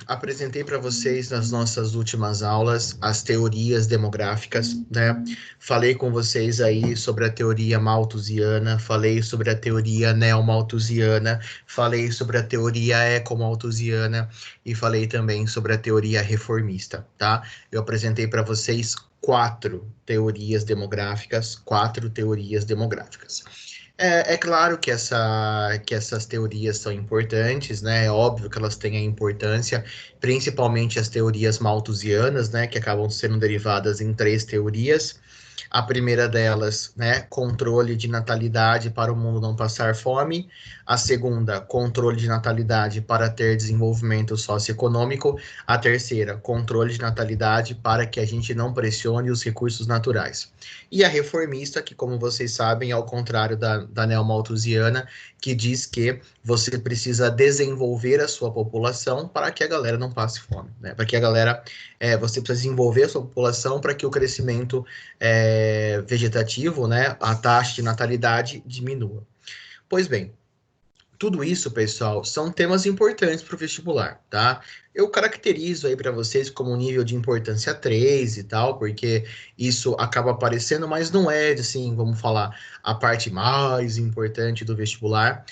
Apresentei para vocês nas nossas últimas aulas as teorias demográficas, né? Falei com vocês aí sobre a teoria malthusiana, falei sobre a teoria neomalthusiana, falei sobre a teoria ecomalthusiana e falei também sobre a teoria reformista, tá? Eu apresentei para vocês quatro teorias demográficas. É claro que essas teorias são importantes, né? É óbvio que elas têm a importância, principalmente as teorias malthusianas, né? Que acabam sendo derivadas em três teorias. A primeira delas, né, controle de natalidade para o mundo não passar fome. A segunda, controle de natalidade para ter desenvolvimento socioeconômico. A terceira, controle de natalidade para que a gente não pressione os recursos naturais. E a reformista, que, como vocês sabem, é ao contrário da neomalthusiana, que diz que você precisa desenvolver a sua população para que a galera não passe fome, né? Para que a galera, você precisa desenvolver a sua população para que o crescimento vegetativo, né, a taxa de natalidade diminua. Pois bem, tudo isso, pessoal, são temas importantes para o vestibular, tá? Eu caracterizo aí para vocês como nível de importância 3 e tal, porque isso acaba aparecendo, mas não é, assim, vamos falar, a parte mais importante do vestibular.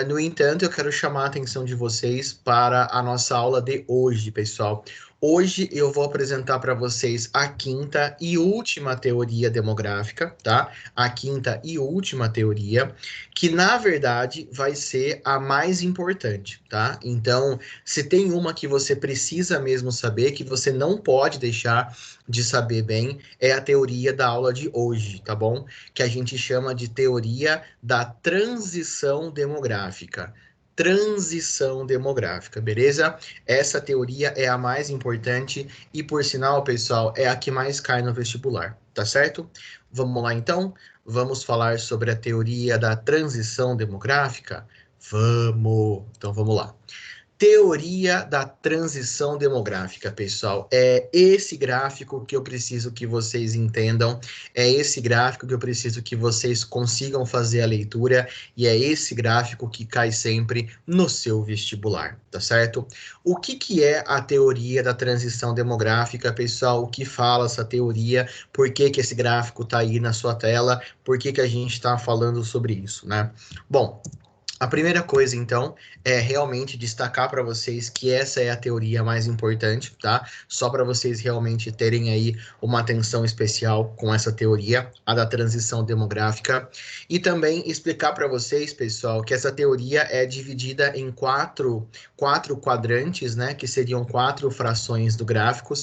No entanto, eu quero chamar a atenção de vocês para a nossa aula de hoje, pessoal. Hoje eu vou apresentar para vocês a quinta e última teoria demográfica, tá? A quinta e última teoria, que na verdade vai ser a mais importante, tá? Então, se tem uma que você precisa mesmo saber, que você não pode deixar de saber bem, é a teoria da aula de hoje, tá bom? Que a gente chama de teoria da transição demográfica. Transição demográfica, beleza? Essa teoria é a mais importante e, por sinal, pessoal, é a que mais cai no vestibular, tá certo? Vamos lá então? Vamos falar sobre a teoria da transição demográfica? Vamos! Então vamos lá. Teoria da transição demográfica, pessoal. É esse gráfico que eu preciso que vocês entendam, é esse gráfico que eu preciso que vocês consigam fazer a leitura, e é esse gráfico que cai sempre no seu vestibular, tá certo? O que é a teoria da transição demográfica, pessoal? O que fala essa teoria? Por que esse gráfico está aí na sua tela? Por que a gente está falando sobre isso, né? Bom, a primeira coisa, então, é realmente destacar para vocês que essa é a teoria mais importante, tá? Só para vocês realmente terem aí uma atenção especial com essa teoria, a da transição demográfica. E também explicar para vocês, pessoal, que essa teoria é dividida em quatro quadrantes, né? Que seriam quatro frações do gráfico.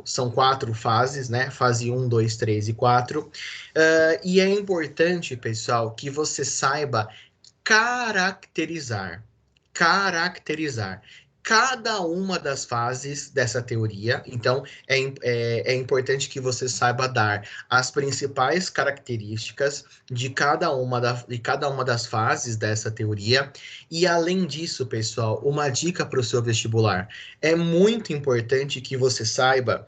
São quatro fases, né? Fase 1, 2, 3 e 4. E é importante, pessoal, que você saiba caracterizar, caracterizar cada uma das fases dessa teoria. Então, é importante que você saiba dar as principais características de cada uma das fases dessa teoria. E, além disso, pessoal, uma dica para o seu vestibular. É muito importante que você saiba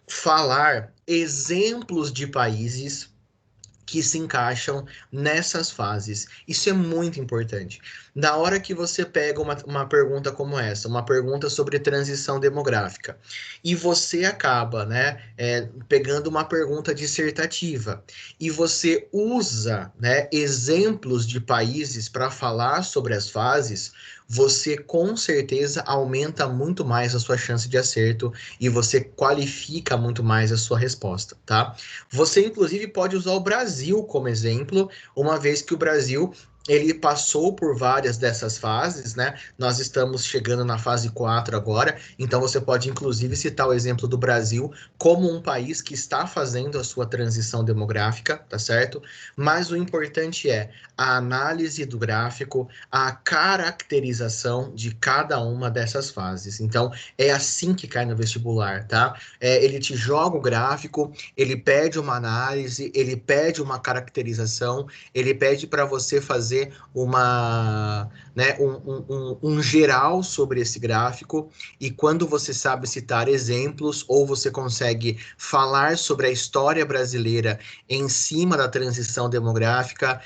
falar exemplos de países que se encaixam nessas fases. Isso é muito importante. Na hora que você pega uma pergunta como essa, uma pergunta sobre transição demográfica, e você acaba, né, pegando uma pergunta dissertativa, e você usa, né, exemplos de países para falar sobre as fases, você com certeza aumenta muito mais a sua chance de acerto e você qualifica muito mais a sua resposta, tá? Você, inclusive, pode usar o Brasil como exemplo, uma vez que o Brasil ele passou por várias dessas fases, né? Nós estamos chegando na fase 4 agora, então você pode, inclusive, citar o exemplo do Brasil como um país que está fazendo a sua transição demográfica, tá certo? Mas o importante é a análise do gráfico, a caracterização de cada uma dessas fases. Então, é assim que cai no vestibular, tá? Ele te joga o gráfico, ele pede uma análise, ele pede uma caracterização, ele pede para você fazer fazer né, um geral sobre esse gráfico, e quando você sabe citar exemplos ou você consegue falar sobre a história brasileira em cima da transição demográfica,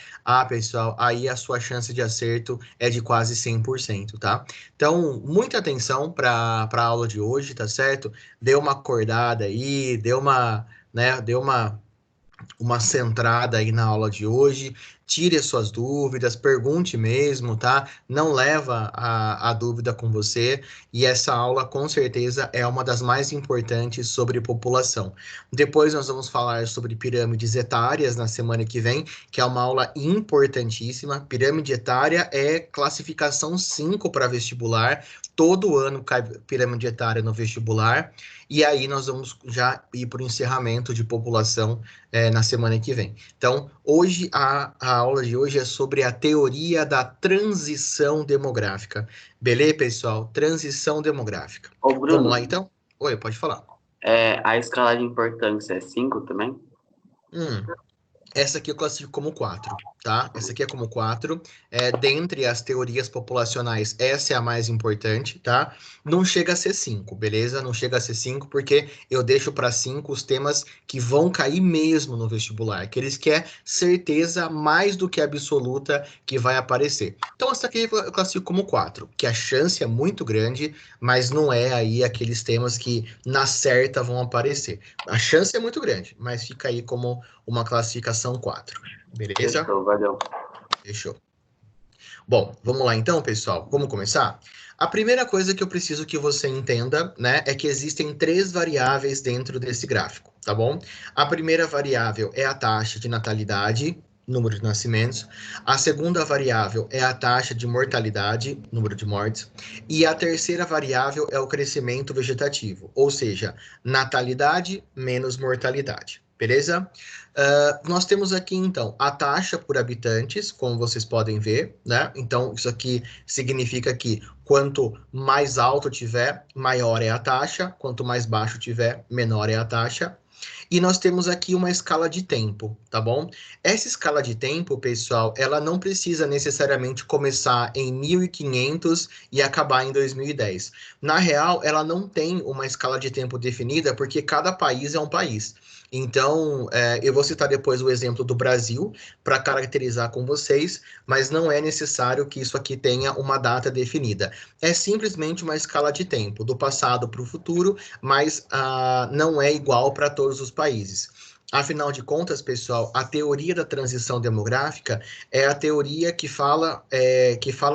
pessoal, aí a sua chance de acerto é de quase 100%, tá? Então, muita atenção para a aula de hoje, tá certo? Dê uma acordada aí, dê uma centrada aí na aula de hoje, tire as suas dúvidas, pergunte mesmo, tá? Não leva a dúvida com você, e essa aula com certeza é uma das mais importantes sobre população. Depois nós vamos falar sobre pirâmides etárias na semana que vem, que é uma aula importantíssima. Pirâmide etária é classificação 5 para vestibular, todo ano cai pirâmide etária no vestibular, e aí nós vamos já ir para o encerramento de população na semana que vem. Então, hoje, a aula de hoje é sobre a teoria da transição demográfica. Beleza, pessoal? Transição demográfica. Ô, Bruno, vamos lá, então? Oi, pode falar. a escala de importância é 5 também? Essa aqui eu classifico como 4, tá? Essa aqui é como 4. Dentre as teorias populacionais, essa é a mais importante, tá? Não chega a ser 5, beleza? Não chega a ser 5 porque eu deixo para 5 os temas que vão cair mesmo no vestibular, aqueles que é certeza mais do que absoluta que vai aparecer. Então, essa aqui eu classifico como 4, que a chance é muito grande, mas não é aí aqueles temas que na certa vão aparecer. A chance é muito grande, mas fica aí como uma classificação 4. Beleza? Fechou, valeu. Fechou. Bom, vamos lá então, pessoal. Vamos começar? A primeira coisa que eu preciso que você entenda, né, é que existem 3 variáveis dentro desse gráfico, tá bom? A primeira variável é a taxa de natalidade, número de nascimentos. A segunda variável é a taxa de mortalidade, número de mortes. E a terceira variável é o crescimento vegetativo, ou seja, natalidade menos mortalidade. Beleza? Nós temos aqui, então, a taxa por habitantes, como vocês podem ver, né? Então, isso aqui significa que quanto mais alto tiver, maior é a taxa, quanto mais baixo tiver, menor é a taxa. E nós temos aqui uma escala de tempo, tá bom? Essa escala de tempo, pessoal, ela não precisa necessariamente começar em 1500 e acabar em 2010. Na real, ela não tem uma escala de tempo definida, porque cada país é um país. Então, eu vou citar depois o exemplo do Brasil para caracterizar com vocês, mas não é necessário que isso aqui tenha uma data definida. É simplesmente uma escala de tempo, do passado para o futuro, mas não é igual para todos os países. Afinal de contas, pessoal, a teoria da transição demográfica é a teoria que fala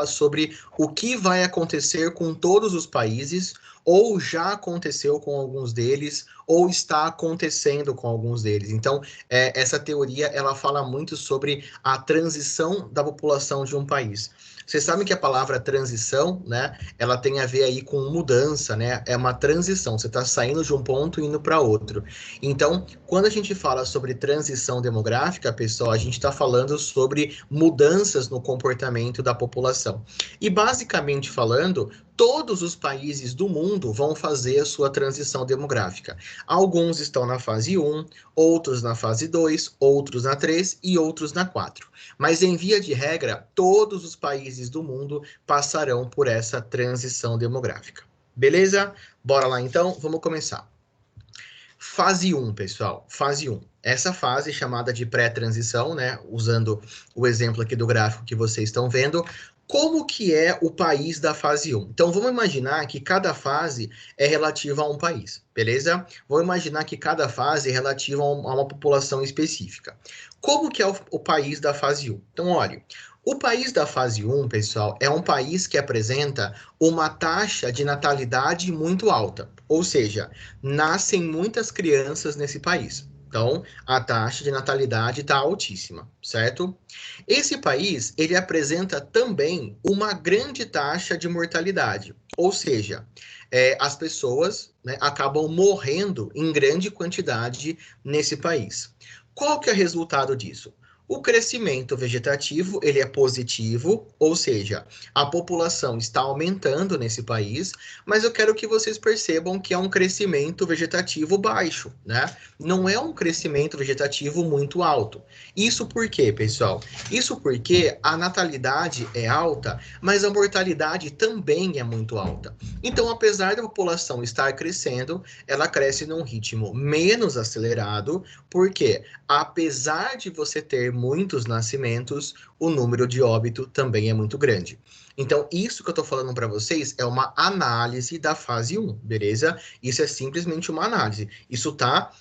sobre o que vai acontecer com todos os países, ou já aconteceu com alguns deles, ou está acontecendo com alguns deles. Então, essa teoria ela fala muito sobre a transição da população de um país. Vocês sabem que a palavra transição, né, ela tem a ver aí com mudança, né? É uma transição, você está saindo de um ponto e indo para outro. Então, quando a gente fala sobre transição demográfica, pessoal, a gente está falando sobre mudanças no comportamento da população. E basicamente falando, todos os países do mundo vão fazer a sua transição demográfica. Alguns estão na fase 1, outros na fase 2, outros na 3 e outros na 4. Mas, em via de regra, todos os países do mundo passarão por essa transição demográfica. Beleza? Bora lá, então? Vamos começar. Fase 1, pessoal. Fase 1. Essa fase chamada de pré-transição, né? Usando o exemplo aqui do gráfico que vocês estão vendo, como que é o país da fase 1? Então, vamos imaginar que cada fase é relativa a um país, beleza? Vamos imaginar que cada fase é relativa a uma população específica. Como que é o país da fase 1? Então, olha, o país da fase 1, pessoal, é um país que apresenta uma taxa de natalidade muito alta, ou seja, nascem muitas crianças nesse país. Então, a taxa de natalidade está altíssima, certo? Esse país, ele apresenta também uma grande taxa de mortalidade, ou seja, as pessoas, né, acabam morrendo em grande quantidade nesse país. Qual que é o resultado disso? O crescimento vegetativo, ele é positivo, ou seja, a população está aumentando nesse país, mas eu quero que vocês percebam que é um crescimento vegetativo baixo, né? Não é um crescimento vegetativo muito alto. Isso por quê, pessoal? Isso porque a natalidade é alta, mas a mortalidade também é muito alta. Então, apesar da população estar crescendo, ela cresce num ritmo menos acelerado, porque apesar de você ter muitos nascimentos, o número de óbito também é muito grande. Então, isso que eu estou falando para vocês é uma análise da fase 1, beleza? Isso é simplesmente uma análise. Isso está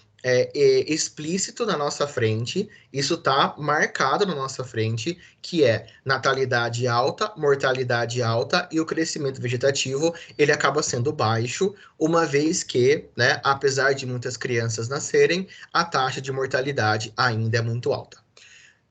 explícito na nossa frente, isso está marcado na nossa frente, que é natalidade alta, mortalidade alta e o crescimento vegetativo, ele acaba sendo baixo, uma vez que, né, apesar de muitas crianças nascerem, a taxa de mortalidade ainda é muito alta.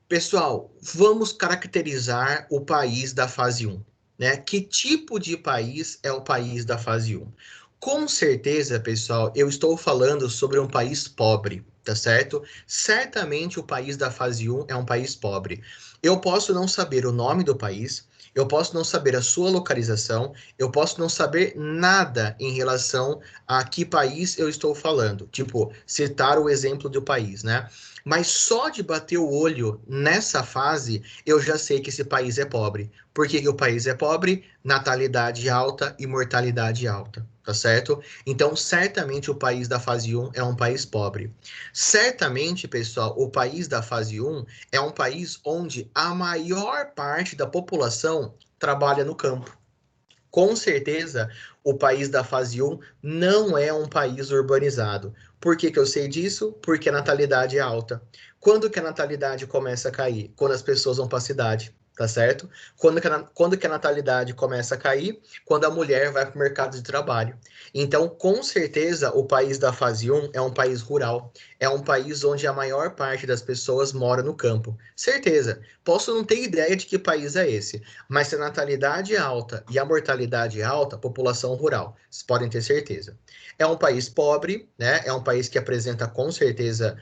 Pessoal, vamos caracterizar o país da fase 1, né? Que tipo de país é o país da fase 1? Com certeza, pessoal, eu estou falando sobre um país pobre, tá certo? Certamente o país da fase 1 é um país pobre. Eu posso não saber o nome do país, eu posso não saber a sua localização, eu posso não saber nada em relação a que país eu estou falando. Tipo, citar o exemplo do país, né? Mas só de bater o olho nessa fase, eu já sei que esse país é pobre. Por que que o país é pobre? Natalidade alta e mortalidade alta, tá certo? Então, certamente o país da fase 1 é um país pobre. Certamente, pessoal, o país da fase 1 é um país onde a maior parte da população trabalha no campo. Com certeza, o país da fase 1 não é um país urbanizado. Por que que eu sei disso? Porque a natalidade é alta. Quando que a natalidade começa a cair? Quando as pessoas vão para a cidade, tá certo? Quando que a natalidade começa a cair? Quando a mulher vai para o mercado de trabalho. Então, com certeza, o país da fase 1 é um país rural. É um país onde a maior parte das pessoas mora no campo. Certeza. Posso não ter ideia de que país é esse, mas se a natalidade é alta e a mortalidade é alta, população rural, vocês podem ter certeza. É um país pobre, né? É um país que apresenta com certeza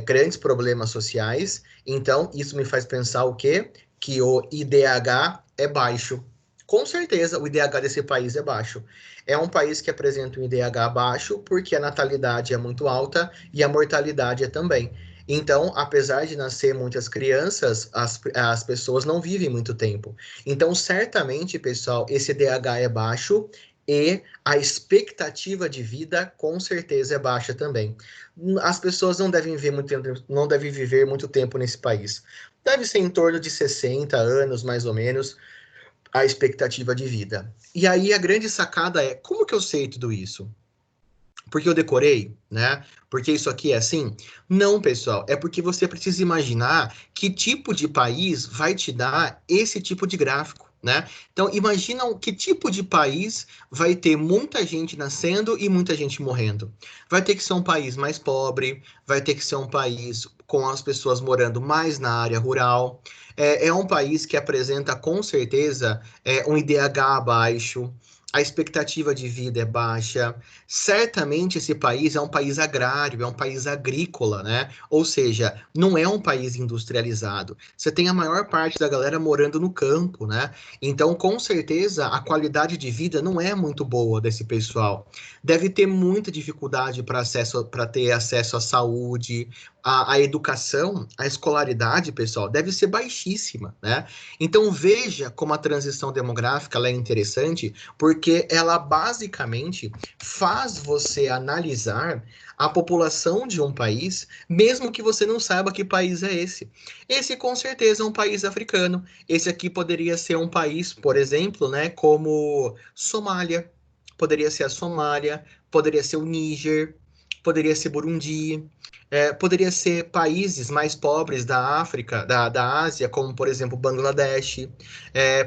grandes problemas sociais. Então, isso me faz pensar o quê? Que o IDH é baixo. Com certeza, o IDH desse país é baixo. É um país que apresenta um IDH baixo porque a natalidade é muito alta e a mortalidade é também. Então, apesar de nascer muitas crianças, as pessoas não vivem muito tempo. Então, certamente, pessoal, esse DH é baixo e a expectativa de vida, com certeza, é baixa também. As pessoas não devem viver muito tempo, não devem viver muito tempo nesse país. Deve ser em torno de 60 anos, mais ou menos, a expectativa de vida. E aí a grande sacada é, como que eu sei tudo isso? Porque eu decorei, né? Porque isso aqui é assim? Não, pessoal, é porque você precisa imaginar que tipo de país vai te dar esse tipo de gráfico, né? Então, imagina que tipo de país vai ter muita gente nascendo e muita gente morrendo. Vai ter que ser um país mais pobre, vai ter que ser um país com as pessoas morando mais na área rural. É um país que apresenta, com certeza, um IDH baixo, a expectativa de vida é baixa. Certamente esse país é um país agrário, é um país agrícola, né? Ou seja, não é um país industrializado. Você tem a maior parte da galera morando no campo, né? Então, com certeza, a qualidade de vida não é muito boa desse pessoal. Deve ter muita dificuldade para ter acesso à saúde, à educação, à escolaridade, pessoal, deve ser baixíssima, né? Então, veja como a transição demográfica ela é interessante, porque ela basicamente faz você analisar a população de um país, mesmo que você não saiba que país é esse. Esse com certeza é um país africano. Esse aqui poderia ser um país, por exemplo, né, como Somália. Poderia ser a Somália, poderia ser o Níger, poderia ser Burundi, poderia ser países mais pobres da África, da Ásia, como por exemplo Bangladesh,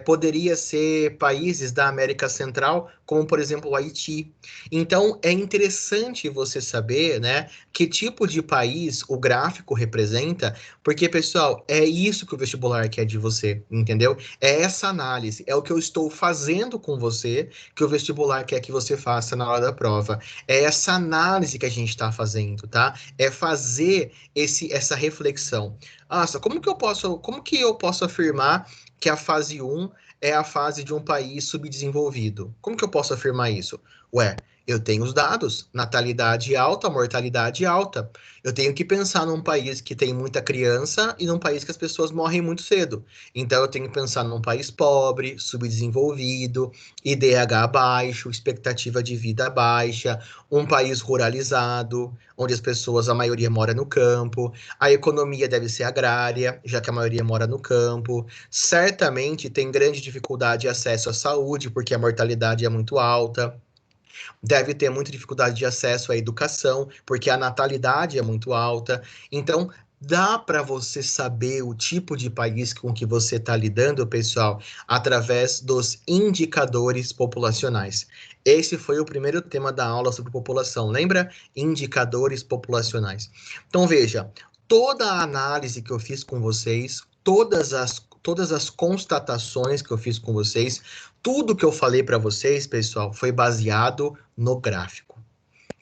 poderia ser países da América Central, como por exemplo o Haiti. Então é interessante você saber, né, que tipo de país o gráfico representa, porque pessoal, é isso que o vestibular quer de você, entendeu? É essa análise, é o que eu estou fazendo com você, que o vestibular quer que você faça na hora da prova. É essa análise que a gente está fazendo, tá? É fazer fazer essa reflexão. Nossa, como que eu posso afirmar que a fase 1 é a fase de um país subdesenvolvido? Como que eu posso afirmar isso? Ué, eu tenho os dados, natalidade alta, mortalidade alta. Eu tenho que pensar num país que tem muita criança e num país que as pessoas morrem muito cedo. Então eu tenho que pensar num país pobre, subdesenvolvido, IDH baixo, expectativa de vida baixa, um país ruralizado, onde as pessoas, a maioria mora no campo, a economia deve ser agrária, já que a maioria mora no campo. Certamente tem grande dificuldade de acesso à saúde, porque a mortalidade é muito alta. Deve ter muita dificuldade de acesso à educação, porque a natalidade é muito alta. Então, dá para você saber o tipo de país com que você está lidando, pessoal, através dos indicadores populacionais. Esse foi o primeiro tema da aula sobre população, lembra? Indicadores populacionais. Então, veja, toda a análise que eu fiz com vocês, todas as constatações que eu fiz com vocês, tudo que eu falei para vocês, pessoal, foi baseado no gráfico.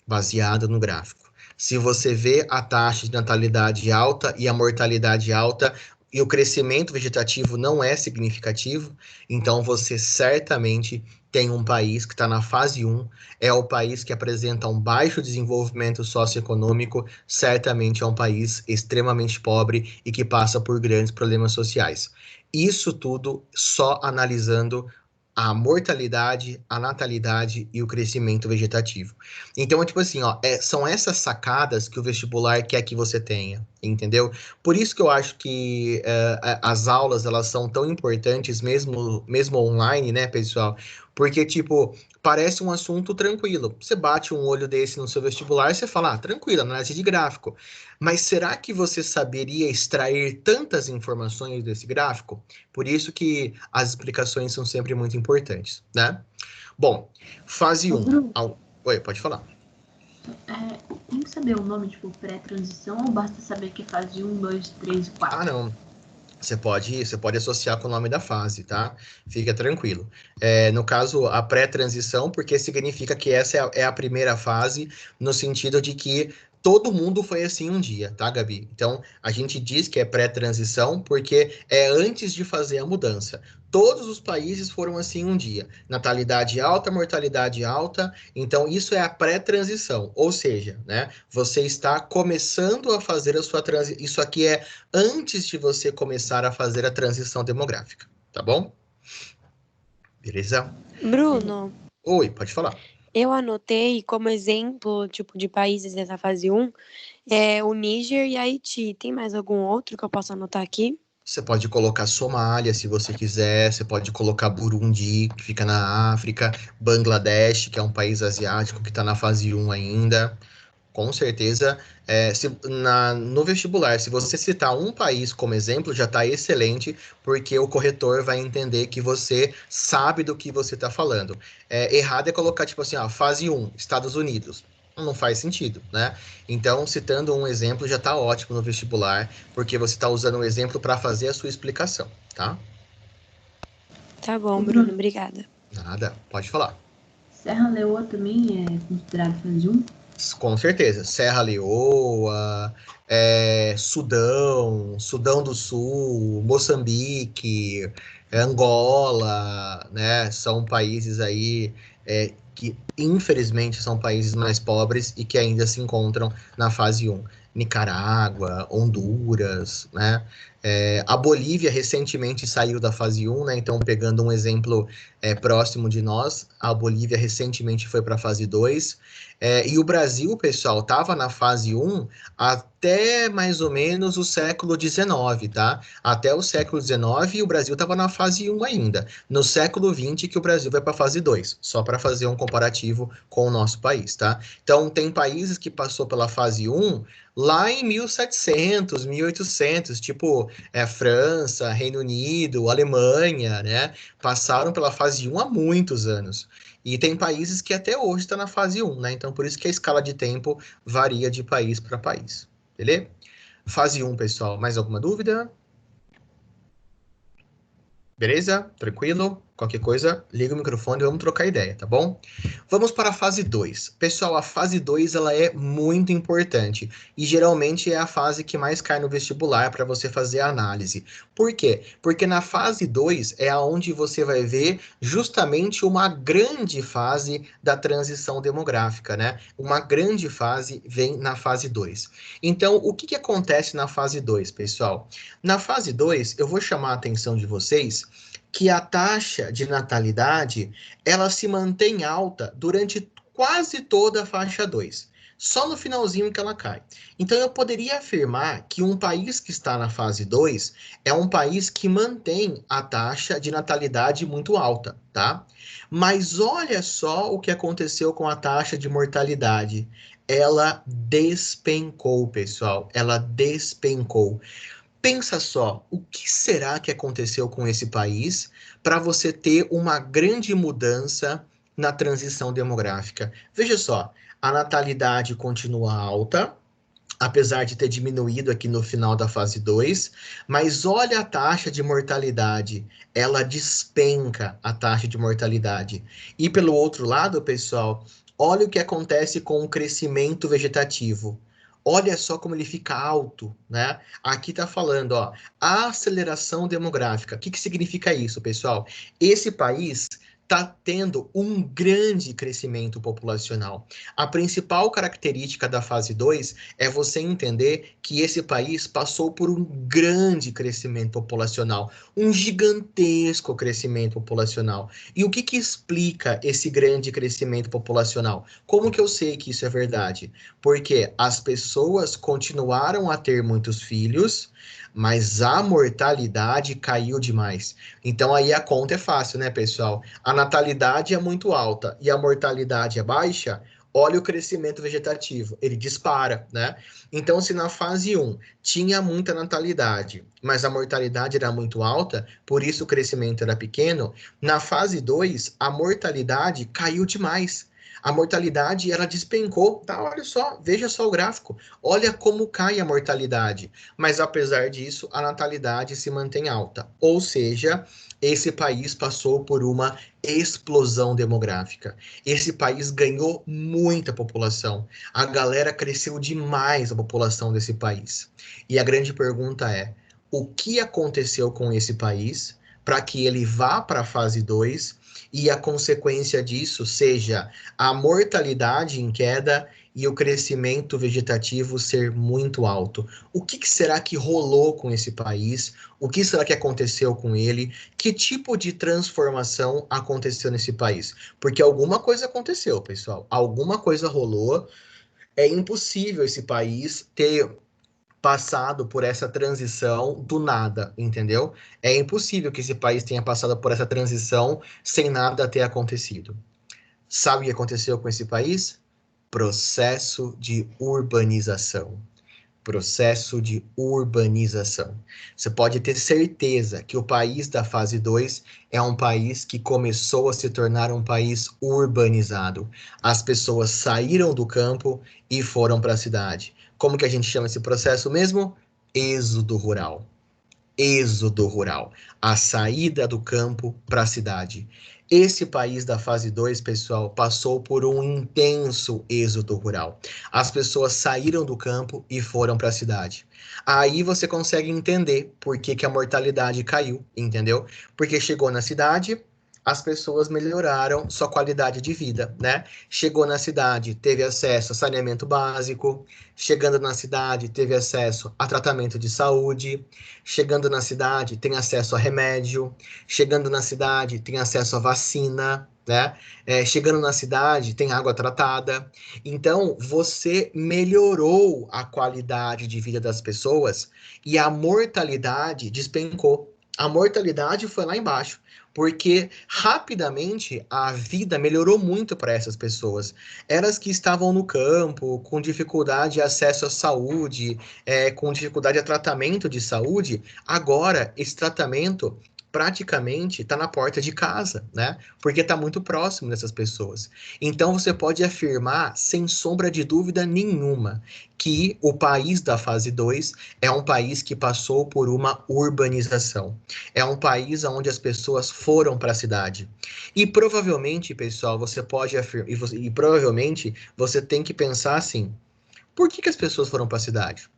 Baseado no gráfico. Se você vê a taxa de natalidade alta e a mortalidade alta, e o crescimento vegetativo não é significativo, então você certamente tem um país que está na fase 1, é o país que apresenta um baixo desenvolvimento socioeconômico, certamente é um país extremamente pobre e que passa por grandes problemas sociais. Isso tudo só analisando a mortalidade, a natalidade e o crescimento vegetativo. Então, é tipo assim, ó, são essas sacadas que o vestibular quer que você tenha, entendeu? Por isso que eu acho que as aulas, elas são tão importantes, mesmo online, né, pessoal? Porque, tipo, parece um assunto tranquilo. Você bate um olho desse no seu vestibular e você fala, tranquilo, análise de gráfico. Mas será que você saberia extrair tantas informações desse gráfico? Por isso que as explicações são sempre muito importantes, né? Bom, fase 1. Bruno, Oi, pode falar. tem que saber o nome, tipo, pré-transição, ou basta saber que é fase 1, 2, 3 e 4? Não. Você pode associar com o nome da fase, tá? Fica tranquilo. No caso, a pré-transição, porque significa que essa é a primeira fase, no sentido de que todo mundo foi assim um dia, tá, Gabi? Então, a gente diz que é pré-transição porque é antes de fazer a mudança. Todos os países foram assim um dia. Natalidade alta, mortalidade alta. Então, isso é a pré-transição. Ou seja, né? Você está começando a fazer a sua transição. Isso aqui é antes de você começar a fazer a transição demográfica, tá bom? Beleza? Bruno, Oi, pode falar. eu anotei como exemplo, tipo, de países dessa fase 1, o Níger e Haiti. Tem mais algum outro que eu possa anotar aqui? Você pode colocar Somália, se você quiser. Você pode colocar Burundi, que fica na África. Bangladesh, que é um país asiático que está na fase 1 ainda. Com certeza, no vestibular, se você citar um país como exemplo, já está excelente, porque o corretor vai entender que você sabe do que você está falando. Errado é colocar, tipo assim, fase 1, Estados Unidos. Não faz sentido, né? Então, citando um exemplo já está ótimo no vestibular, porque você está usando um exemplo para fazer a sua explicação, tá? Tá bom, Bruno, obrigada. Nada, pode falar. Serra Leoa também é considerado fase 1? Com certeza. Serra Leoa, Sudão do Sul, Moçambique, Angola, né? São países aí que, infelizmente, são países mais pobres e que ainda se encontram na fase 1. Nicarágua, Honduras, né? A Bolívia recentemente saiu da fase 1, né? Então, pegando um exemplo próximo de nós, a Bolívia recentemente foi para a fase 2. E o Brasil, pessoal, estava na fase 1 até mais ou menos o século XIX, tá? Até o século XIX o Brasil estava na fase 1 ainda. No século XX que o Brasil vai para a fase 2, só para fazer um comparativo com o nosso país, tá? Então, tem países que passou pela fase 1 lá em 1700, 1800, tipo França, Reino Unido, Alemanha, né? Passaram pela fase 1 há muitos anos. E tem países que até hoje estão na fase 1, né? Então, por isso que a escala de tempo varia de país para país. Beleza? Fase 1, pessoal. Mais alguma dúvida? Beleza? Tranquilo? Qualquer coisa, liga o microfone e vamos trocar ideia, tá bom? Vamos para a fase 2. Pessoal, a fase 2 ela é muito importante e geralmente é a fase que mais cai no vestibular para você fazer a análise. Por quê? Porque na fase 2 é onde você vai ver justamente uma grande fase da transição demográfica, né? Uma grande fase vem na fase 2. Então, o que acontece na fase 2, pessoal? Na fase 2, eu vou chamar a atenção de vocês que a taxa de natalidade, ela se mantém alta durante quase toda a faixa 2. Só no finalzinho que ela cai. Então, eu poderia afirmar que um país que está na fase 2 é um país que mantém a taxa de natalidade muito alta, tá? Mas olha só o que aconteceu com a taxa de mortalidade. Ela despencou, pessoal. Ela despencou. Pensa só, o que será que aconteceu com esse país para você ter uma grande mudança na transição demográfica? Veja só, a natalidade continua alta, apesar de ter diminuído aqui no final da fase 2, mas olha a taxa de mortalidade, ela despenca a taxa de mortalidade. E pelo outro lado, pessoal, olha o que acontece com o crescimento vegetativo. Olha só como ele fica alto, né? Aqui está falando, ó, a aceleração demográfica. O que significa isso, pessoal? Esse país está tendo um grande crescimento populacional. A principal característica da fase 2 é você entender que esse país passou por um grande crescimento populacional, um gigantesco crescimento populacional. E o que explica esse grande crescimento populacional? Como que eu sei que isso é verdade? Porque as pessoas continuaram a ter muitos filhos, mas a mortalidade caiu demais. Então aí a conta é fácil, né, pessoal? A natalidade é muito alta e a mortalidade é baixa, olha o crescimento vegetativo, ele dispara, né? Então, se na fase 1 tinha muita natalidade, mas a mortalidade era muito alta, por isso o crescimento era pequeno, na fase 2 a mortalidade caiu demais. A mortalidade, ela despencou, tá? Olha só, veja só o gráfico. Olha como cai a mortalidade. Mas, apesar disso, a natalidade se mantém alta. Ou seja, esse país passou por uma explosão demográfica. Esse país ganhou muita população. A galera cresceu demais, a população desse país. E a grande pergunta é, o que aconteceu com esse país para que ele vá para a fase 2 e a consequência disso seja a mortalidade em queda e o crescimento vegetativo ser muito alto? O que será que rolou com esse país? O que será que aconteceu com ele? Que tipo de transformação aconteceu nesse país? Porque alguma coisa aconteceu, pessoal. Alguma coisa rolou. É impossível esse país ter passado por essa transição do nada, entendeu? É impossível que esse país tenha passado por essa transição sem nada ter acontecido. Sabe o que aconteceu com esse país? Processo de urbanização. Processo de urbanização. Você pode ter certeza que o país da fase 2 é um país que começou a se tornar um país urbanizado. As pessoas saíram do campo e foram para a cidade. Como que a gente chama esse processo mesmo? Êxodo rural. Êxodo rural, a saída do campo para a cidade. Esse país da fase 2, pessoal, passou por um intenso êxodo rural. As pessoas saíram do campo e foram para a cidade. Aí você consegue entender por que a mortalidade caiu, entendeu? Porque chegou na cidade, as pessoas melhoraram sua qualidade de vida, né? Chegou na cidade, teve acesso a saneamento básico, chegando na cidade, teve acesso a tratamento de saúde, chegando na cidade, tem acesso a remédio, chegando na cidade, tem acesso a vacina, né? Chegando na cidade, tem água tratada. Então, você melhorou a qualidade de vida das pessoas e a mortalidade despencou. A mortalidade foi lá embaixo, porque rapidamente a vida melhorou muito para essas pessoas. Elas que estavam no campo, com dificuldade de acesso à saúde, com dificuldade de tratamento de saúde, agora esse tratamento praticamente está na porta de casa, né? Porque está muito próximo dessas pessoas. Então, você pode afirmar, sem sombra de dúvida nenhuma, que o país da fase 2 é um país que passou por uma urbanização. É um país onde as pessoas foram para a cidade. E provavelmente, pessoal, você pode afirmar, e provavelmente você tem que pensar assim: por que as pessoas foram para a cidade?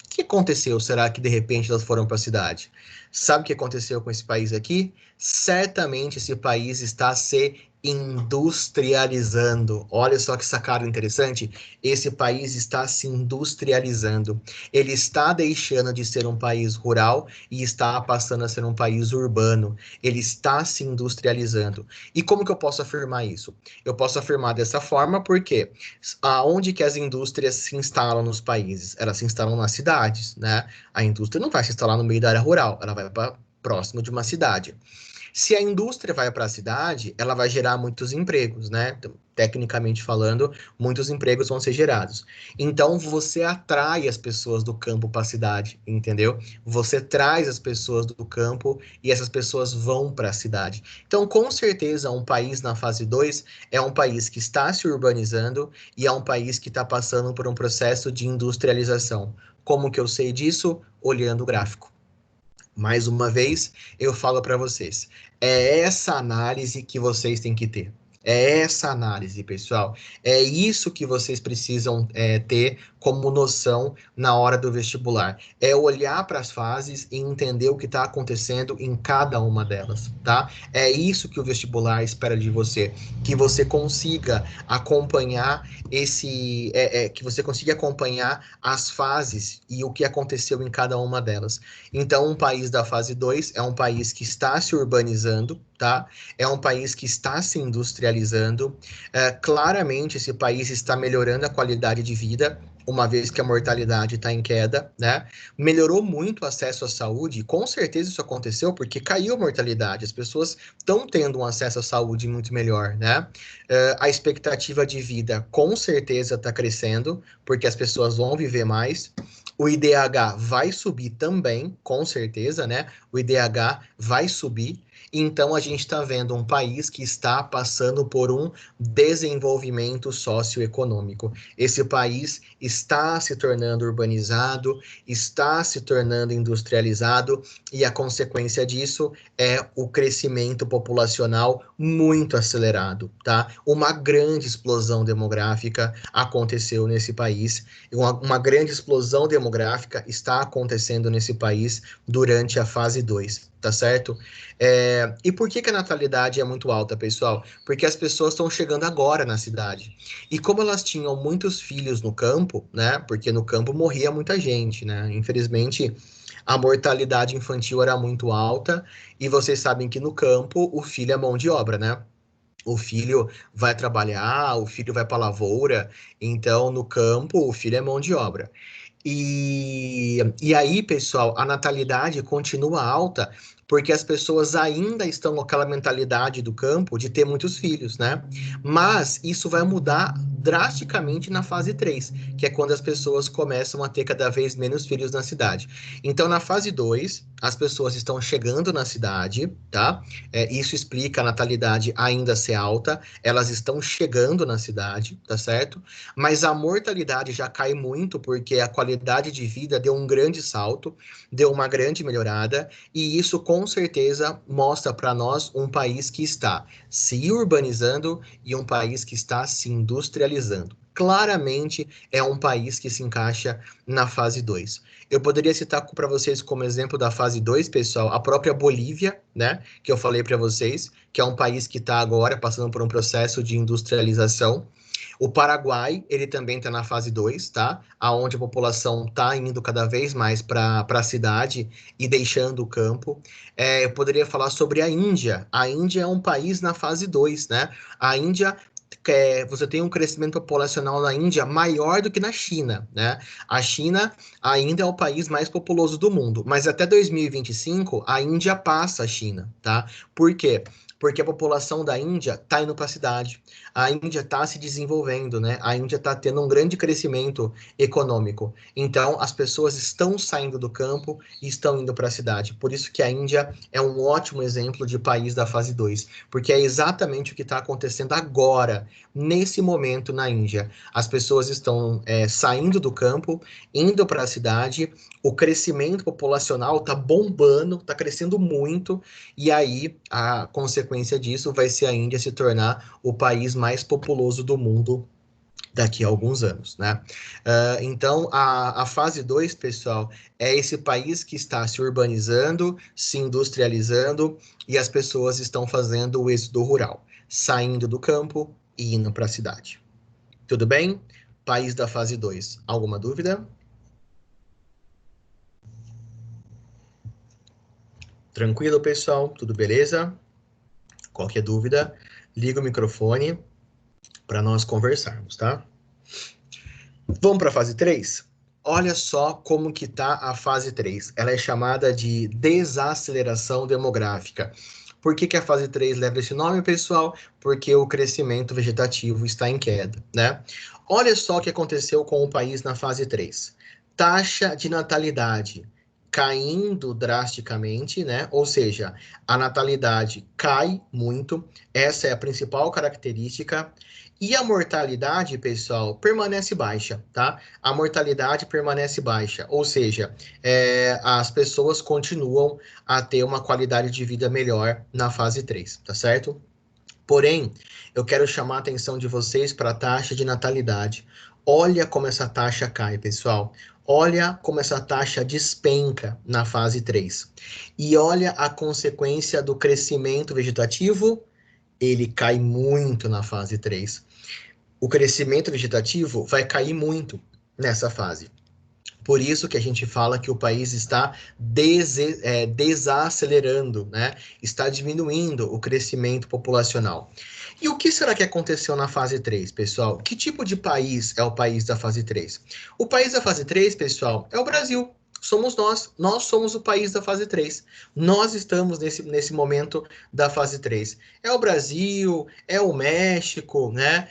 O que aconteceu? Será que de repente elas foram para a cidade? Sabe o que aconteceu com esse país aqui? Certamente esse país está se industrializando. Olha só que sacada interessante. Esse país está se industrializando. Ele está deixando de ser um país rural e está passando a ser um país urbano. Ele está se industrializando. E como que eu posso afirmar isso? Eu posso afirmar dessa forma porque aonde que as indústrias se instalam nos países? Elas se instalam nas cidades, né? A indústria não vai se instalar no meio da área rural, ela vai para próximo de uma cidade. Se a indústria vai para a cidade, ela vai gerar muitos empregos, né? Tecnicamente falando, muitos empregos vão ser gerados. Então, você atrai as pessoas do campo para a cidade, entendeu? Você traz as pessoas do campo e essas pessoas vão para a cidade. Então, com certeza, um país na fase 2 é um país que está se urbanizando e é um país que está passando por um processo de industrialização. Como que eu sei disso? Olhando o gráfico. Mais uma vez, eu falo para vocês, é essa análise que vocês têm que ter. É essa análise, pessoal. É isso que vocês precisam ter como noção na hora do vestibular. É olhar para as fases e entender o que está acontecendo em cada uma delas, tá? É isso que o vestibular espera de você, que você consiga acompanhar que você consiga acompanhar as fases e o que aconteceu em cada uma delas. Então, um país da fase 2 é um país que está se urbanizando, tá? É um país que está se industrializando. Claramente, esse país está melhorando a qualidade de vida, uma vez que a mortalidade está em queda, né? Melhorou muito o acesso à saúde, e com certeza isso aconteceu porque caiu a mortalidade, as pessoas estão tendo um acesso à saúde muito melhor, né? A expectativa de vida com certeza está crescendo, porque as pessoas vão viver mais. O IDH vai subir também, com certeza, né? O IDH vai subir. Então, a gente está vendo um país que está passando por um desenvolvimento socioeconômico. Esse país está se tornando urbanizado, está se tornando industrializado, e a consequência disso é o crescimento populacional muito acelerado, tá? Uma grande explosão demográfica aconteceu nesse país, uma grande explosão demográfica está acontecendo nesse país durante a fase 2, tá certo? E por que a natalidade é muito alta, pessoal? Porque as pessoas estão chegando agora na cidade. E como elas tinham muitos filhos no campo, né? Porque no campo morria muita gente, né? Infelizmente, a mortalidade infantil era muito alta. E vocês sabem que no campo o filho é mão de obra, né? O filho vai trabalhar, o filho vai para a lavoura. Então, no campo, o filho é mão de obra. E aí, pessoal, a natalidade continua alta porque as pessoas ainda estão com aquela mentalidade do campo de ter muitos filhos, né? Mas isso vai mudar drasticamente na fase 3, que é quando as pessoas começam a ter cada vez menos filhos na cidade. Então, na fase 2, as pessoas estão chegando na cidade, tá? Isso explica a natalidade ainda ser alta, elas estão chegando na cidade, tá certo? Mas a mortalidade já cai muito, porque a qualidade de vida deu um grande salto, deu uma grande melhorada, e isso com certeza mostra para nós um país que está se urbanizando e um país que está se industrializando. Claramente é um país que se encaixa na fase 2. Eu poderia citar para vocês como exemplo da fase 2, pessoal, a própria Bolívia, né, que eu falei para vocês, que é um país que está agora passando por um processo de industrialização. O Paraguai, ele também está na fase 2, tá? Onde a população está indo cada vez mais para a cidade e deixando o campo. Eu poderia falar sobre a Índia. A Índia é um país na fase 2, né? A Índia você tem um crescimento populacional na Índia maior do que na China, né? A China ainda é o país mais populoso do mundo, mas até 2025 a Índia passa a China, tá? Por quê? Porque a população da Índia está indo para a cidade, a Índia está se desenvolvendo, né? A Índia está tendo um grande crescimento econômico. Então, as pessoas estão saindo do campo e estão indo para a cidade. Por isso que a Índia é um ótimo exemplo de país da fase 2, porque é exatamente o que está acontecendo agora, nesse momento na Índia. As pessoas estão saindo do campo, indo para a cidade, o crescimento populacional está bombando, está crescendo muito, e aí a consequência disso vai ser a Índia se tornar o país mais populoso do mundo daqui a alguns anos, né? Então, a fase 2, pessoal, é esse país que está se urbanizando, se industrializando, e as pessoas estão fazendo o êxodo rural, saindo do campo e indo para a cidade. Tudo bem? País da fase 2. Alguma dúvida? Tranquilo, pessoal? Tudo beleza? Qualquer dúvida, liga o microfone para nós conversarmos, tá? Vamos para a fase 3? Olha só como que tá a fase 3. Ela é chamada de desaceleração demográfica. Por que que a fase 3 leva esse nome, pessoal? Porque o crescimento vegetativo está em queda, né? Olha só o que aconteceu com o país na fase 3. Taxa de natalidade caindo drasticamente, né? Ou seja, a natalidade cai muito, essa é a principal característica. E a mortalidade, pessoal, permanece baixa, tá? A mortalidade permanece baixa, ou seja, as pessoas continuam a ter uma qualidade de vida melhor na fase 3, tá certo? Porém, eu quero chamar a atenção de vocês para a taxa de natalidade. Olha como essa taxa cai, pessoal. Olha como essa taxa despenca na fase 3. E olha a consequência do crescimento vegetativo, ele cai muito na fase 3. O crescimento vegetativo vai cair muito nessa fase. Por isso que a gente fala que o país está desacelerando, né? Está diminuindo o crescimento populacional. E o que será que aconteceu na fase 3, pessoal? Que tipo de país é o país da fase 3? O país da fase 3, pessoal, é o Brasil. Somos nós. Nós somos o país da fase 3. Nós estamos nesse momento da fase 3. É o Brasil, é o México, né?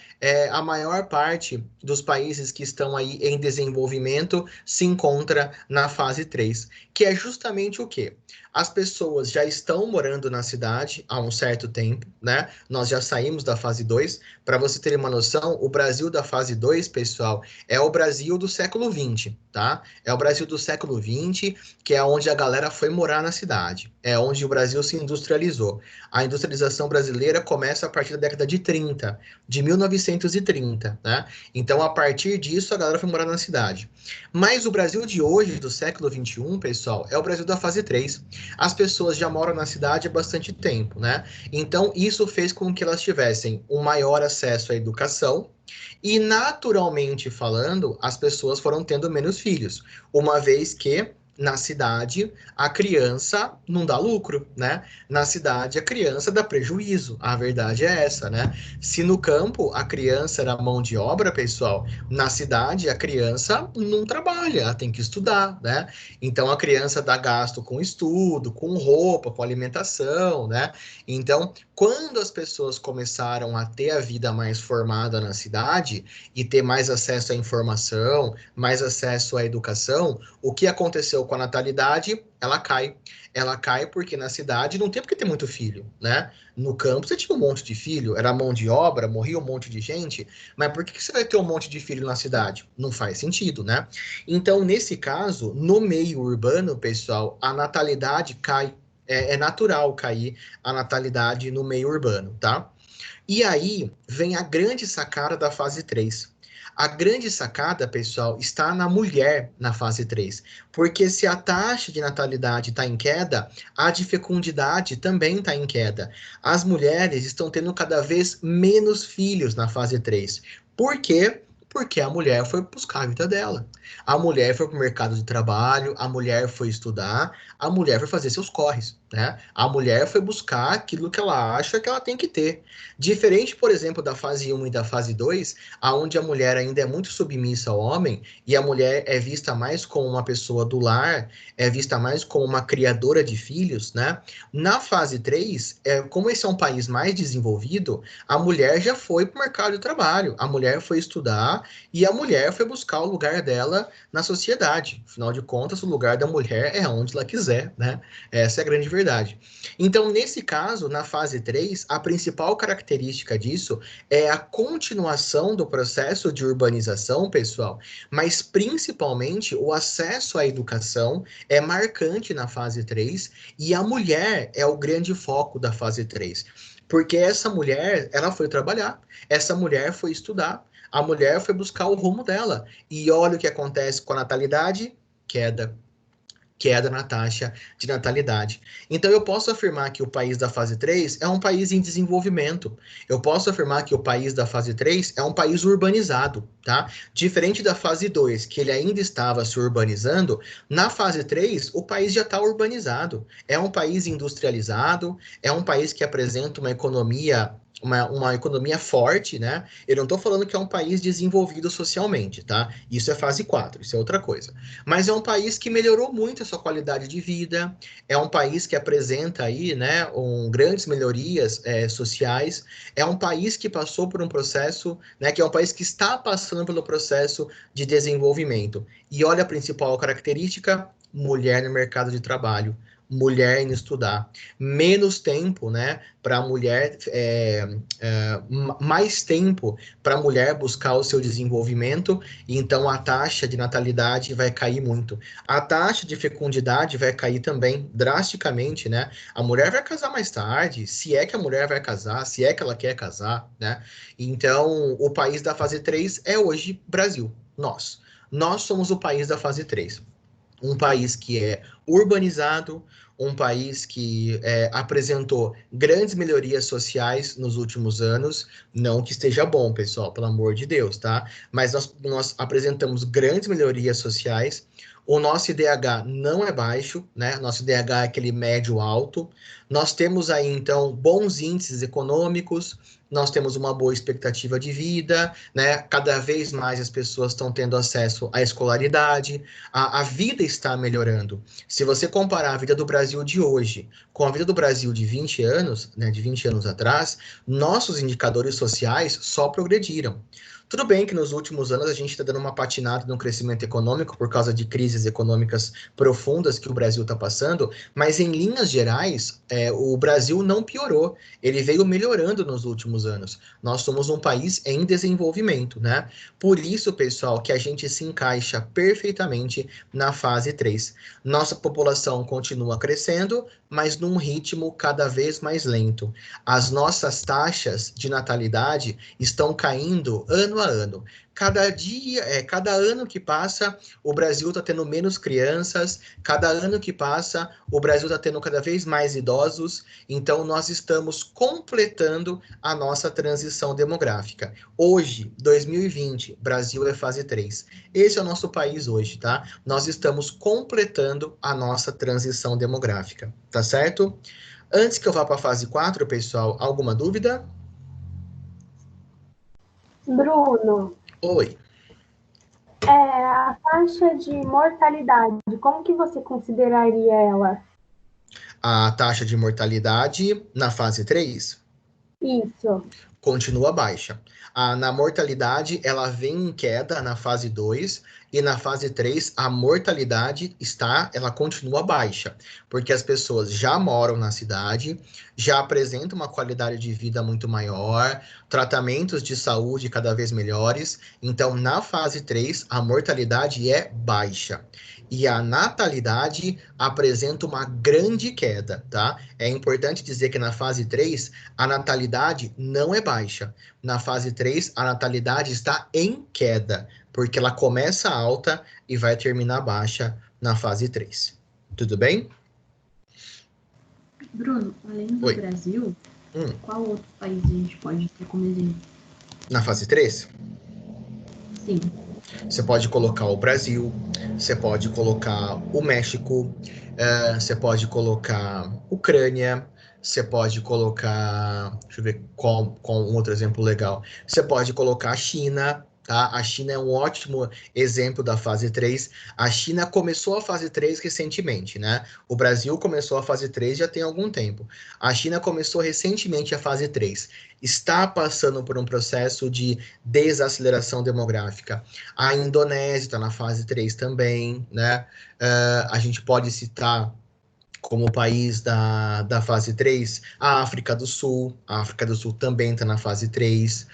A maior parte dos países que estão aí em desenvolvimento se encontra na fase 3, que é justamente o quê? As pessoas já estão morando na cidade há um certo tempo, né? Nós já saímos da fase 2. Para você ter uma noção, o Brasil da fase 2, pessoal, é o Brasil do século 20, tá? É o Brasil do século 20, que é onde a galera foi morar na cidade. É onde o Brasil se industrializou. A industrialização brasileira começa a partir da década de 30, de 1930, né? Então, a partir disso, a galera foi morar na cidade. Mas o Brasil de hoje, do século 21, pessoal, é o Brasil da fase 3. As pessoas já moram na cidade há bastante tempo, né? Então, isso fez com que elas tivessem um maior acesso à educação e, naturalmente falando, as pessoas foram tendo menos filhos, uma vez que na cidade a criança não dá lucro, né? Na cidade a criança dá prejuízo, a verdade é essa, né? Se no campo a criança era mão de obra, pessoal, na cidade a criança não trabalha, ela tem que estudar, né? Então a criança dá gasto com estudo, com roupa, com alimentação, né? Então, quando as pessoas começaram a ter a vida mais formada na cidade e ter mais acesso à informação, mais acesso à educação, o que aconteceu com a natalidade? Ela cai. Ela cai porque na cidade não tem porque ter muito filho, né? No campo você tinha um monte de filho, era mão de obra, morria um monte de gente, mas por que você vai ter um monte de filho na cidade? Não faz sentido, né? Então, nesse caso, no meio urbano, pessoal, a natalidade cai. É natural cair a natalidade no meio urbano, tá? E aí vem a grande sacada da fase 3. A grande sacada, pessoal, está na mulher na fase 3. Porque se a taxa de natalidade está em queda, a de fecundidade também está em queda. As mulheres estão tendo cada vez menos filhos na fase 3. Por quê? Porque a mulher foi buscar a vida dela. A mulher foi para o mercado de trabalho, a mulher foi estudar, a mulher foi fazer seus corres. né? A mulher foi buscar aquilo que ela acha que ela tem que ter. Diferente, por exemplo, da fase 1 e da fase 2, aonde a mulher ainda é muito submissa ao homem, e a mulher é vista mais como uma pessoa do lar, é vista mais como uma criadora de filhos, né? Na fase 3, como esse é um país mais desenvolvido, a mulher já foi para o mercado de trabalho, a mulher foi estudar e a mulher foi buscar o lugar dela na sociedade. Afinal de contas, o lugar da mulher é onde ela quiser, né? Essa é a grande verdade. Então, nesse caso, na fase 3, a principal característica disso é a continuação do processo de urbanização, pessoal, mas principalmente o acesso à educação é marcante na fase 3 e a mulher é o grande foco da fase 3. Porque essa mulher, ela foi trabalhar, essa mulher foi estudar, a mulher foi buscar o rumo dela. E olha o que acontece com a natalidade, queda na taxa de natalidade. Então, eu posso afirmar que o país da fase 3 é um país em desenvolvimento. Eu posso afirmar que o país da fase 3 é um país urbanizado, tá? Diferente da fase 2, que ele ainda estava se urbanizando, na fase 3, o país já está urbanizado. É um país industrializado, é um país que apresenta uma economia forte, né? Eu não estou falando que é um país desenvolvido socialmente, tá? Isso é fase 4, isso é outra coisa. Mas é um país que melhorou muito a sua qualidade de vida, é um país que apresenta aí, né, grandes melhorias sociais, é um país que passou por um processo, né, que é um país que está passando pelo processo de desenvolvimento. E olha a principal característica, mulher no mercado de trabalho, mulher em estudar, menos tempo, né, para a mulher, mais tempo para a mulher buscar o seu desenvolvimento, e então a taxa de natalidade vai cair muito. A taxa de fecundidade vai cair também drasticamente, né? A mulher vai casar mais tarde, se é que a mulher vai casar, se é que ela quer casar, né? Então, o país da fase 3 é hoje Brasil, nós. Nós somos o país da fase 3. Um país que é urbanizado, um país que apresentou grandes melhorias sociais nos últimos anos, não que esteja bom, pessoal, pelo amor de Deus, tá? Mas nós apresentamos grandes melhorias sociais, o nosso IDH não é baixo, né? Nosso IDH é aquele médio alto, nós temos aí, então, bons índices econômicos, nós temos uma boa expectativa de vida, né? Cada vez mais as pessoas estão tendo acesso à escolaridade, a vida está melhorando. Se você comparar a vida do Brasil de hoje com a vida do Brasil de 20 anos, né, de 20 anos atrás, nossos indicadores sociais só progrediram. Tudo bem que nos últimos anos a gente está dando uma patinada no crescimento econômico por causa de crises econômicas profundas que o Brasil está passando, mas em linhas gerais, o Brasil não piorou, ele veio melhorando nos últimos anos. Nós somos um país em desenvolvimento, né? Por isso, pessoal, que a gente se encaixa perfeitamente na fase 3. Nossa população continua crescendo, mas num ritmo cada vez mais lento. As nossas taxas de natalidade estão caindo ano a ano. Cada dia, cada ano que passa, o Brasil está tendo menos crianças, cada ano que passa, o Brasil está tendo cada vez mais idosos, então nós estamos completando a nossa transição demográfica. Hoje, 2020, Brasil é fase 3. Esse é o nosso país hoje, tá? Nós estamos completando a nossa transição demográfica, tá certo? Antes que eu vá para a fase 4, pessoal, alguma dúvida? Bruno, Oi. a taxa de mortalidade, como que você consideraria ela? A taxa de mortalidade na fase 3 Isso. continua baixa. Na mortalidade, ela vem em queda na fase 2 e na fase 3 a mortalidade ela continua baixa, porque as pessoas já moram na cidade, já apresentam uma qualidade de vida muito maior, tratamentos de saúde cada vez melhores, então na fase 3 a mortalidade é baixa. E a natalidade apresenta uma grande queda, tá? É importante dizer que na fase 3 a natalidade não é baixa. Na fase 3, a natalidade está em queda, porque ela começa alta e vai terminar baixa na fase 3. Tudo bem? Bruno, além do Oi. Brasil, qual outro país a gente pode ter como exemplo? Na fase 3? Sim. Você pode colocar o Brasil, você pode colocar o México, você pode colocar Ucrânia, você pode colocar, deixa eu ver qual um outro exemplo legal. Você pode colocar a China, tá? A China é um ótimo exemplo da fase 3. A China começou a fase 3 recentemente, né? O Brasil começou a fase 3 já tem algum tempo. A China começou recentemente a fase 3. Está passando por um processo de desaceleração demográfica. A Indonésia está na fase 3 também, né? A gente pode citar como país da fase 3, a África do Sul. A África do Sul também está na fase 3.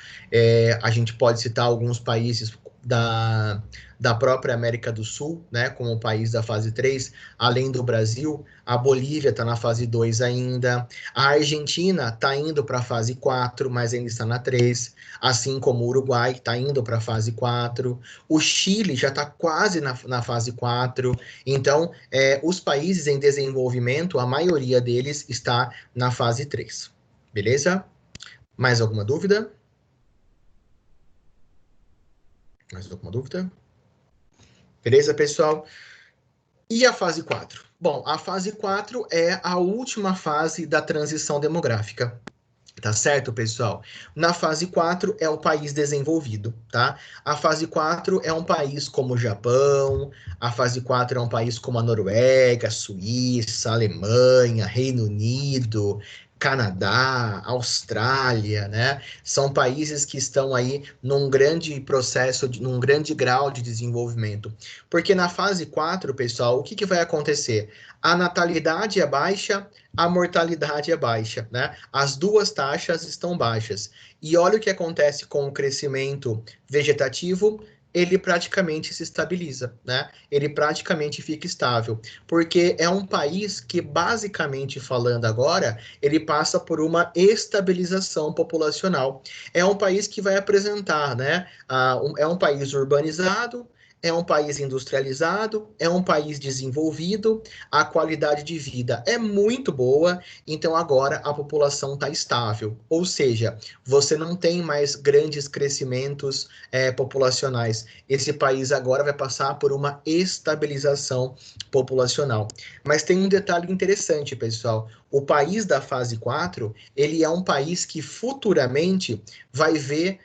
A gente pode citar alguns países da própria América do Sul, né, como país da fase 3, além do Brasil. A Bolívia está na fase 2 ainda. A Argentina está indo para a fase 4, mas ainda está na 3, assim como o Uruguai está indo para a fase 4. O Chile já está quase na fase 4. Então, os países em desenvolvimento, a maioria deles está na fase 3. Beleza? Mais alguma dúvida? Mais alguma dúvida? Beleza, pessoal? E a fase 4? Bom, a fase 4 é a última fase da transição demográfica. Tá certo, pessoal? Na fase 4 é o país desenvolvido, tá? A fase 4 é um país como o Japão, a fase 4 é um país como a Noruega, Suíça, Alemanha, Reino Unido, Canadá, Austrália, né? São países que estão aí num grande processo, num grande grau de desenvolvimento. Porque na fase 4, pessoal, o que vai acontecer? A natalidade é baixa, a mortalidade é baixa, né? As duas taxas estão baixas. E olha o que acontece com o crescimento vegetativo, ele praticamente se estabiliza, né? Ele praticamente fica estável, porque é um país que, basicamente falando agora, ele passa por uma estabilização populacional. É um país que vai apresentar, né? É um país urbanizado, é um país industrializado, é um país desenvolvido, a qualidade de vida é muito boa, então agora a população está estável. Ou seja, você não tem mais grandes crescimentos populacionais. Esse país agora vai passar por uma estabilização populacional. Mas tem um detalhe interessante, pessoal. O país da fase 4, ele é um país que futuramente vai ver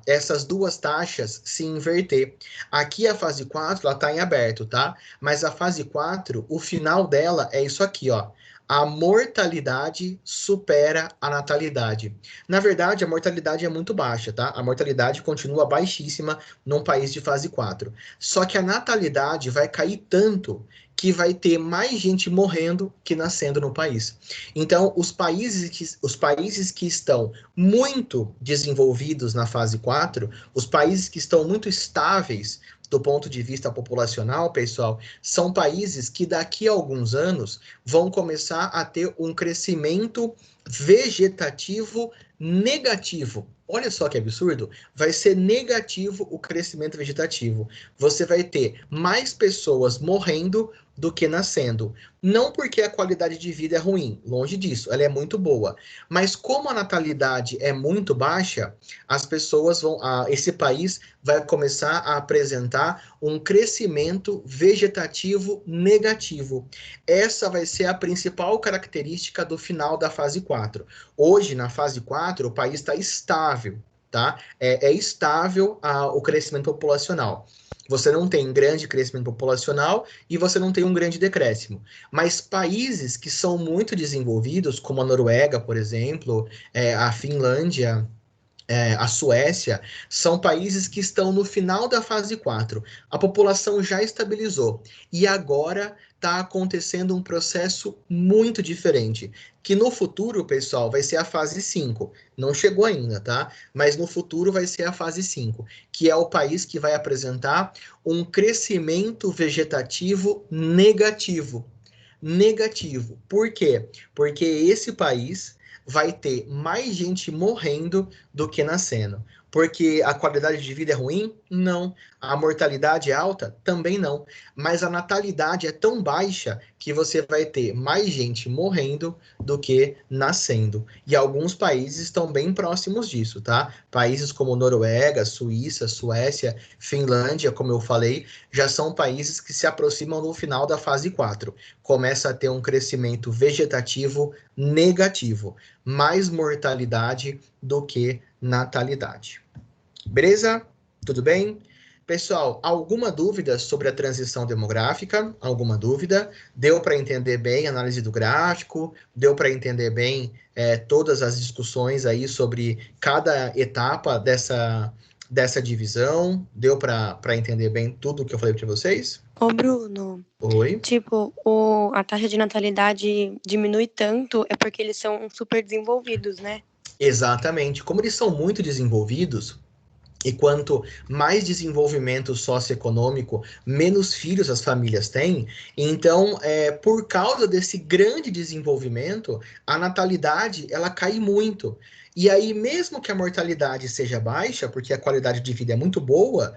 essas duas taxas se inverter. Aqui a fase 4, ela está em aberto, tá? Mas a fase 4, o final dela é isso aqui, ó. A mortalidade supera a natalidade. Na verdade, a mortalidade é muito baixa, tá? A mortalidade continua baixíssima num país de fase 4. Só que a natalidade vai cair tanto que vai ter mais gente morrendo que nascendo no país. Então, os países que estão muito desenvolvidos na fase 4, os países que estão muito estáveis do ponto de vista populacional, pessoal, são países que daqui a alguns anos vão começar a ter um crescimento vegetativo negativo. Olha só que absurdo, vai ser negativo o crescimento vegetativo. Você vai ter mais pessoas morrendo do que nascendo. Não porque a qualidade de vida é ruim, longe disso, ela é muito boa. Mas como a natalidade é muito baixa, as pessoas esse país vai começar a apresentar um crescimento vegetativo negativo. Essa vai ser a principal característica do final da fase 4. Hoje, na fase 4, o país está estável, tá? É estável o crescimento populacional. Você não tem grande crescimento populacional e você não tem um grande decréscimo. Mas países que são muito desenvolvidos, como a Noruega, por exemplo, a Finlândia, a Suécia, são países que estão no final da fase 4. A população já estabilizou. E agora está acontecendo um processo muito diferente, que no futuro, pessoal, vai ser a fase 5. Não chegou ainda, tá? Mas no futuro vai ser a fase 5, que é o país que vai apresentar um crescimento vegetativo negativo. Negativo. Por quê? Porque esse país vai ter mais gente morrendo do que nascendo. Porque a qualidade de vida é ruim? Não. A mortalidade é alta? Também não. Mas a natalidade é tão baixa que você vai ter mais gente morrendo do que nascendo. E alguns países estão bem próximos disso, tá? Países como Noruega, Suíça, Suécia, Finlândia, como eu falei, já são países que se aproximam no final da fase 4. Começa a ter um crescimento vegetativo negativo. Mais mortalidade do que natalidade. Beleza? Tudo bem? Pessoal, alguma dúvida sobre a transição demográfica? Alguma dúvida? Deu para entender bem a análise do gráfico? Deu para entender bem todas as discussões aí sobre cada etapa dessa divisão? Deu para entender bem tudo que eu falei para vocês? Ô, Bruno, Oi? tipo, a taxa de natalidade diminui tanto é porque eles são super desenvolvidos, né? Exatamente. Como eles são muito desenvolvidos, e quanto mais desenvolvimento socioeconômico, menos filhos as famílias têm. Então, por causa desse grande desenvolvimento, a natalidade ela cai muito. E aí, mesmo que a mortalidade seja baixa, porque a qualidade de vida é muito boa,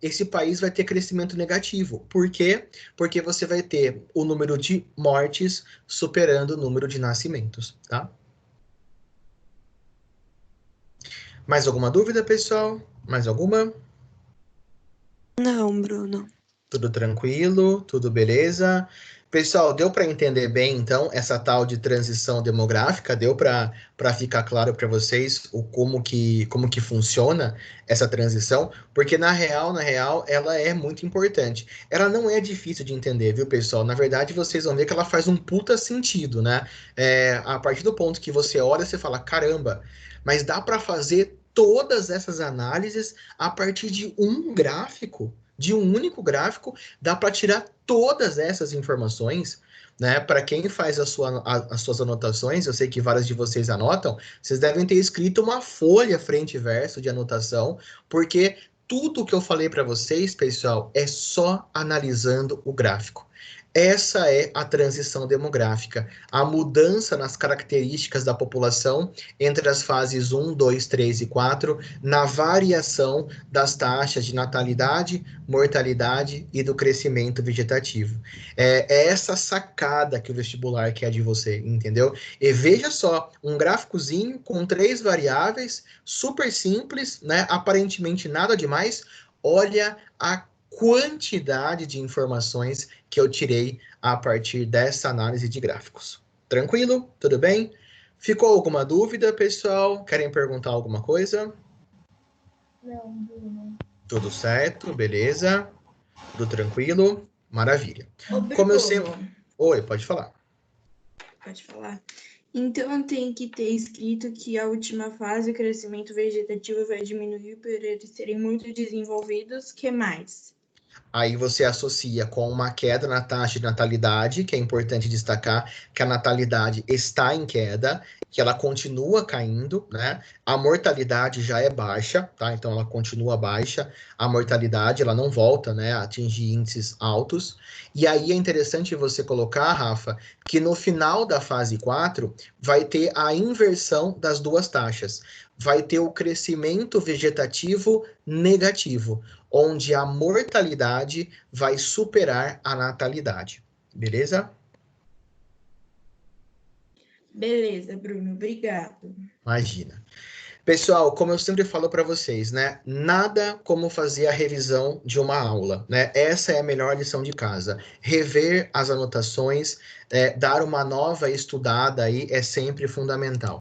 esse país vai ter crescimento negativo. Por quê? Porque você vai ter o número de mortes superando o número de nascimentos, tá? Mais alguma dúvida, pessoal? Mais alguma? Não, Bruno. Tudo tranquilo? Tudo beleza? Pessoal, deu para entender bem, então, essa tal de transição demográfica? Deu para ficar claro para vocês como que funciona essa transição? Porque, na real, ela é muito importante. Ela não é difícil de entender, viu, pessoal? Na verdade, vocês vão ver que ela faz um puta sentido, né? A partir do ponto que você olha, você fala, caramba, mas dá para fazer todas essas análises a partir de um gráfico? De um único gráfico, dá para tirar todas essas informações, né? Para quem faz as suas anotações, eu sei que várias de vocês anotam, vocês devem ter escrito uma folha frente e verso de anotação, porque tudo que eu falei para vocês, pessoal, é só analisando o gráfico. Essa é a transição demográfica, a mudança nas características da população entre as fases 1, 2, 3 e 4, na variação das taxas de natalidade, mortalidade e do crescimento vegetativo. É essa sacada que o vestibular quer de você, entendeu? E veja só, um gráficozinho com 3 variáveis, super simples, né? Aparentemente nada demais. Olha a quantidade de informações que eu tirei a partir dessa análise de gráficos. Tranquilo? Tudo bem? Ficou alguma dúvida, pessoal? Querem perguntar alguma coisa? Não, Bruno. Tudo certo, beleza? Tudo tranquilo? Maravilha. Ô, Como eu Bruno, sempre... Oi, pode falar. Pode falar. Então tem que ter escrito que a última fase, o crescimento vegetativo vai diminuir por eles serem muito desenvolvidos. Que mais? Aí você associa com uma queda na taxa de natalidade, que é importante destacar que a natalidade está em queda, que ela continua caindo, né? A mortalidade já é baixa, tá? Então ela continua baixa. A mortalidade, ela não volta, né, a atingir índices altos. E aí é interessante você colocar, Rafa, que no final da fase 4 vai ter a inversão das duas taxas. Vai ter o crescimento vegetativo negativo, onde a mortalidade vai superar a natalidade. Beleza? Beleza, Bruno, obrigado. Imagina. Pessoal, como eu sempre falo para vocês, né? Nada como fazer a revisão de uma aula, né? Essa é a melhor lição de casa. Rever as anotações, dar uma nova estudada aí é sempre fundamental.